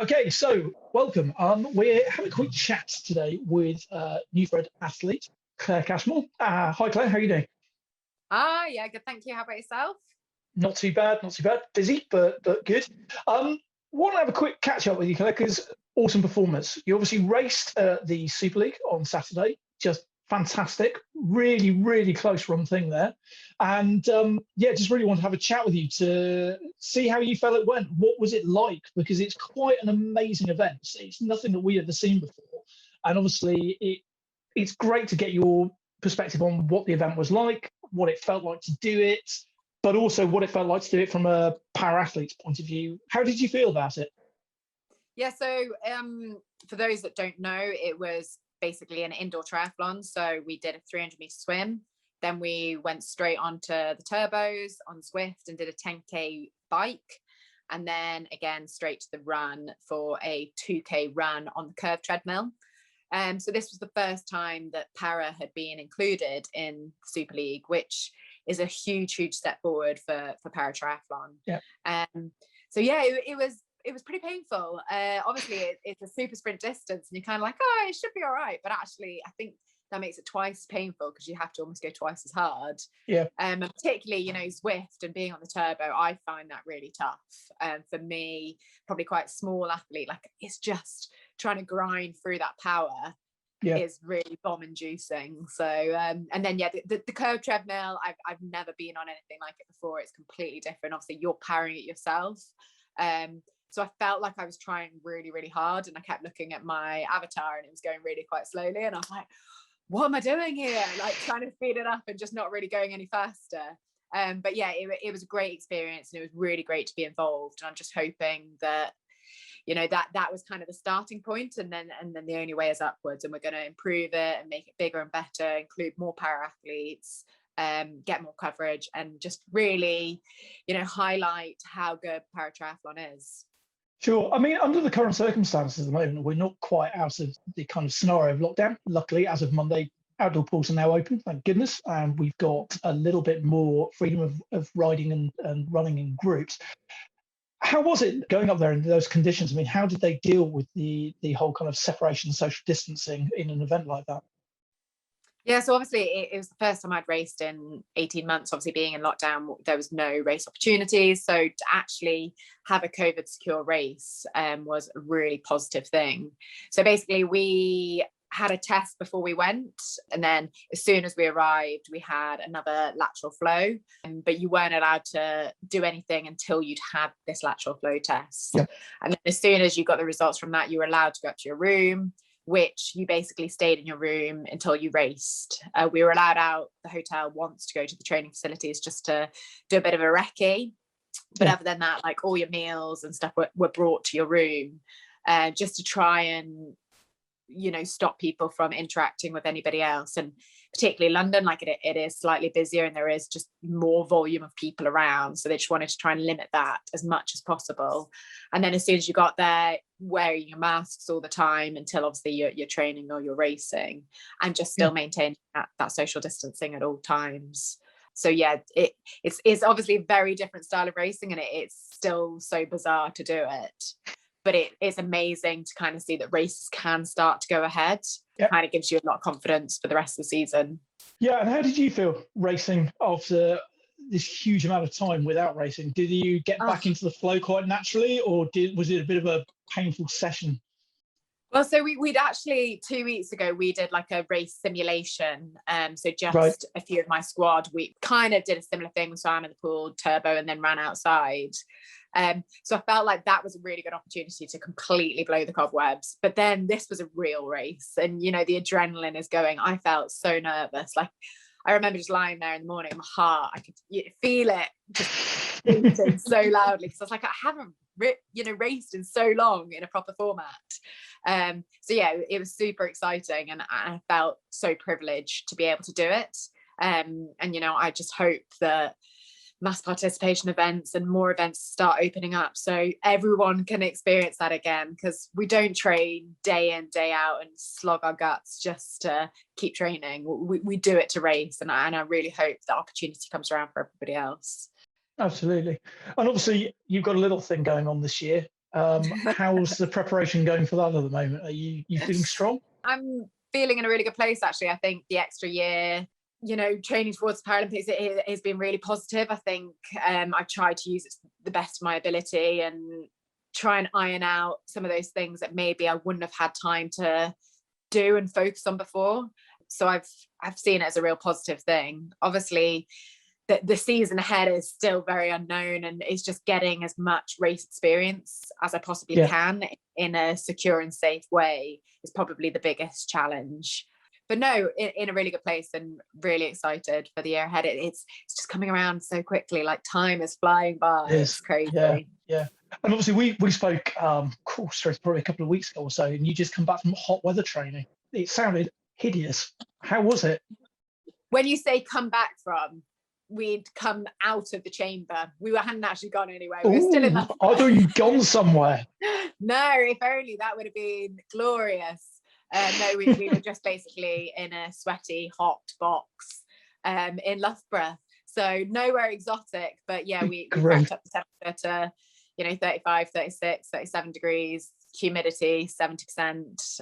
Okay, so welcome. We're having a quick chat today with Neuff Red athlete Claire Cashmore. Hi Claire, how are you doing? Yeah, good. Thank you. How about yourself? Not too bad, not too bad. Busy, but good. Want to have a quick catch up with you, Claire, because awesome performance. You obviously raced the Super League on Saturday. Just fantastic, really close run thing there. And yeah, just really want to have a chat with you to see how you felt it went. What was it like? Because it's quite an amazing event. It's nothing that we had ever seen before, and obviously it's great to get your perspective on what the event was like, what it felt like to do it, but also what it felt like to do it from a para-athlete's point of view. How did you feel about it? Yeah, so for those that don't know, it was basically an indoor triathlon. So we did a 300-meter swim. Then we went straight onto the turbos on Zwift and did a 10K bike. And then again, straight to the run for a 2K run on the curved treadmill. So this was the first time that para had been included in Super League, which is a huge step forward for paratriathlon. Yeah. So yeah, it was pretty painful. Obviously, it's a super sprint distance, and you're kind of like, oh, it should be all right. But actually, I think that makes it twice as painful because you have to almost go twice as hard. Yeah. And particularly, Zwift and being on the turbo, I find that really tough. For me, probably quite small athlete, like it's just trying to grind through that power. Yeah. Is really bomb inducing. So and then the curved treadmill, I've never been on anything like it before. It's completely different. Obviously, you're powering it yourself. So I felt like I was trying really hard, and I kept looking at my avatar and it was going really quite slowly, and I was like, what am I doing here? Like trying to speed it up and just not really going any faster. But yeah, it was a great experience, and it was really great to be involved. And I'm just hoping that that was kind of the starting point, and then the only way is upwards, and we're going to improve it and make it bigger and better, include more para athletes, get more coverage, and just really highlight how good paratriathlon is. Sure. I mean, under the current circumstances at the moment, we're not quite out of the kind of scenario of lockdown. Luckily, as of Monday, outdoor pools are now open, thank goodness, and we've got a little bit more freedom of riding and running in groups. How was it going up there in those conditions? I mean, how did they deal with the whole kind of separation and social distancing in an event like that? Yeah, so obviously it was the first time I'd raced in 18 months. Obviously, being in lockdown, there was no race opportunities. So to actually have a COVID secure race was a really positive thing. So basically, we had a test before we went, and then as soon as we arrived, we had another lateral flow, but you weren't allowed to do anything until you'd had this lateral flow test. Yeah. And then as soon as you got the results from that, you were allowed to go up to your room, which you basically stayed in your room until you raced. We were allowed out the hotel once to go to the training facilities just to do a bit of a recce. But other than that, like all your meals and stuff were brought to your room, just to try and stop people from interacting with anybody else. And particularly London, like it is slightly busier, and there is just more volume of people around, so they just wanted to try and limit that as much as possible. And then as soon as you got there, wearing your masks all the time until obviously you're training or you're racing, and just still maintaining that social distancing at all times. So yeah, it's obviously a very different style of racing, and it's still so bizarre to do it. But it's amazing to kind of see that races can start to go ahead. It kind of gives you a lot of confidence for the rest of the season. Yeah, and how did you feel racing after this huge amount of time without racing? Did you get back into the flow quite naturally, or was it a bit of a painful session? Well, so we'd actually 2 weeks ago, we did like a race simulation. So just a few of my squad, we kind of did a similar thing. We swam in the pool, turbo, and then ran outside. So I felt like that was a really good opportunity to completely blow the cobwebs. But then this was a real race, and the adrenaline is going. I felt so nervous. Like I remember just lying there in the morning, my heart, I could feel it just beating so loudly, because I was like, I haven't raced in so long in a proper format. So yeah, it was super exciting, and I felt so privileged to be able to do it. And I just hope that mass participation events and more events start opening up so everyone can experience that again, because we don't train day in, day out and slog our guts just to keep training. We do it to race, and I really hope that opportunity comes around for everybody else. Absolutely. And obviously you've got a little thing going on this year. How's the preparation going for that at the moment? Are you feeling strong? I'm feeling in a really good place, actually. I think the extra year, training towards the Paralympics, it has been really positive. I think I've tried to use it to the best of my ability and try and iron out some of those things that maybe I wouldn't have had time to do and focus on before. So I've seen it as a real positive thing. Obviously, the season ahead is still very unknown, and it's just getting as much race experience as I possibly can in a secure and safe way is probably the biggest challenge. But no, in a really good place and really excited for the year ahead. It's just coming around so quickly, like time is flying by. It's crazy. Yeah. And obviously we spoke, probably a couple of weeks ago or so, and you just come back from hot weather training. It sounded hideous. How was it? When you say come back from, we'd come out of the chamber. We hadn't actually gone anywhere. We were still in that. I thought you'd gone somewhere. No, if only, that would have been glorious. No, we were just basically in a sweaty, hot box in Loughborough. So nowhere exotic, but yeah, we cranked up the temperature to 35, 36, 37 degrees, humidity 70%,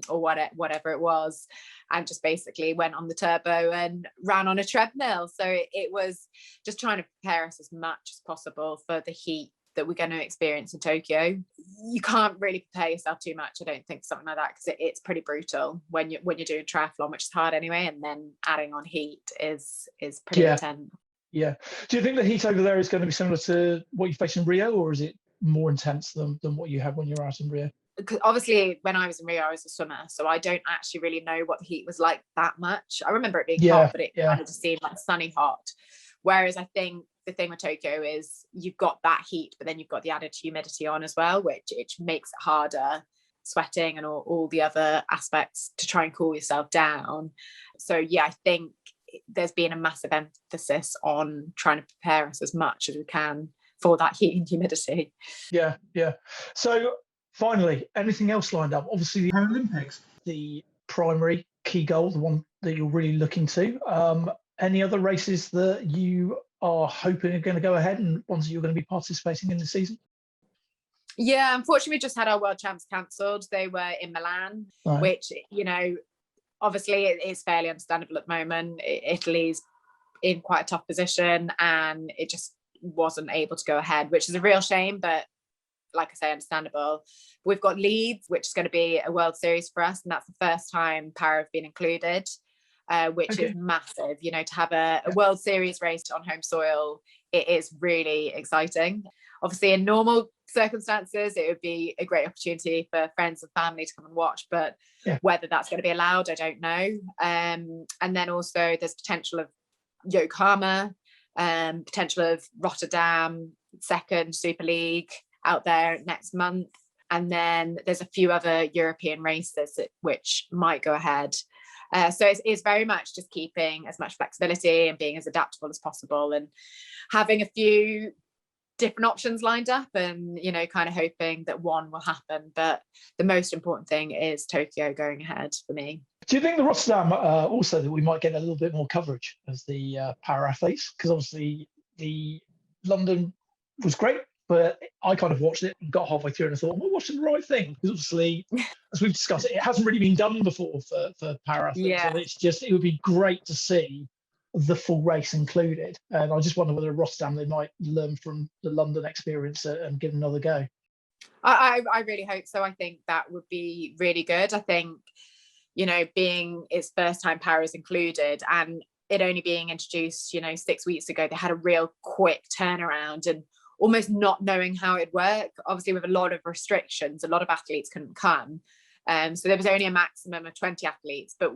or whatever it was, and just basically went on the turbo and ran on a treadmill. So it was just trying to prepare us as much as possible for the heat that we're going to experience in Tokyo. You can't really prepare yourself too much, I don't think, something like that, because it's pretty brutal when you're doing triathlon, which is hard anyway, and then adding on heat is pretty intense. Yeah. Do you think the heat over there is going to be similar to what you face in Rio, or is it more intense than what you had when you were out in Rio? Because obviously when I was in Rio, I was a swimmer, so I don't actually really know what the heat was like that much. I remember it being hot, but it kind of just seemed like sunny hot. Whereas I think the thing with Tokyo is you've got that heat, but then you've got the added humidity on as well, which makes it harder, sweating and all the other aspects to try and cool yourself down. So yeah, I think there's been a massive emphasis on trying to prepare us as much as we can for that heat and humidity. Yeah. So finally, anything else lined up? Obviously the Paralympics, the primary key goal, the one that you're really looking to. Any other races that you are hoping are going to go ahead, and ones that you're going to be participating in the season? Yeah, unfortunately we just had our world champs cancelled. They were in Milan, which, obviously it is fairly understandable at the moment. Italy's in quite a tough position and it just wasn't able to go ahead, which is a real shame, but like I say, understandable. We've got Leeds, which is going to be a World Series for us, and that's the first time Para have been included, which is massive. To have a World Series race on home soil, it is really exciting. Obviously in normal circumstances it would be a great opportunity for friends and family to come and watch, but whether that's going to be allowed, I don't know. And then also there's potential of Yokohama, potential of Rotterdam, second Super League out there next month, and then there's a few other European races which might go ahead. So it's very much just keeping as much flexibility and being as adaptable as possible, and having a few different options lined up, and kind of hoping that one will happen. But the most important thing is Tokyo going ahead for me. Do you think the Rotterdam also that we might get a little bit more coverage as the para athletes? Because obviously the London was great, but I kind of watched it and got halfway through and I thought, we're watching the right thing. Because obviously, as we've discussed, it hasn't really been done before for para athletes. And it would be great to see the full race included. And I just wonder whether at Rotterdam they might learn from the London experience and give another go. I really hope so. I think that would be really good. I think, being its first time para is included and it only being introduced, 6 weeks ago, they had a real quick turnaround and almost not knowing how it'd work. Obviously with a lot of restrictions, a lot of athletes couldn't come. So there was only a maximum of 20 athletes, but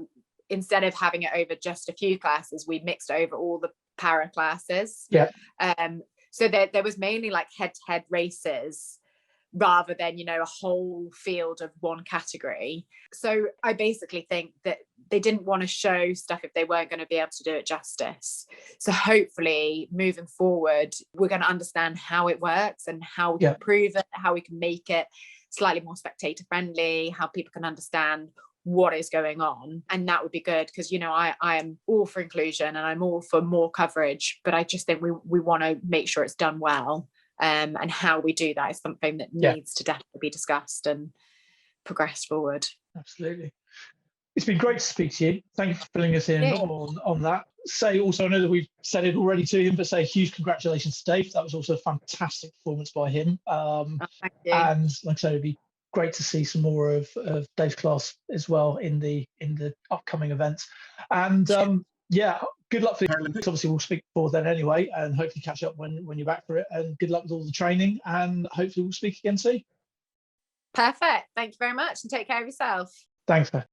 instead of having it over just a few classes, we mixed over all the para classes. So there was mainly like head-to-head races rather than, a whole field of one category. So I basically think that they didn't want to show stuff if they weren't going to be able to do it justice. So hopefully moving forward, we're going to understand how it works and how we can improve it, how we can make it slightly more spectator friendly, how people can understand what is going on. And that would be good because, I am all for inclusion and I'm all for more coverage, but I just think we want to make sure it's done well. and how we do that is something that needs to definitely be discussed and progressed forward. Absolutely. It's been great to speak to you. Thank you for filling us in on that. Say also, I know that we've said it already to him, but say a huge congratulations to Dave. That was also a fantastic performance by him. Thank you. And like I said, it'd be great to see some more of Dave's class as well in the upcoming events. And good luck for the Paralympics. Obviously, we'll speak before then anyway, and hopefully catch up when you're back for it. And good luck with all the training, and hopefully we'll speak again soon. Perfect. Thank you very much, and take care of yourself. Thanks, Claire.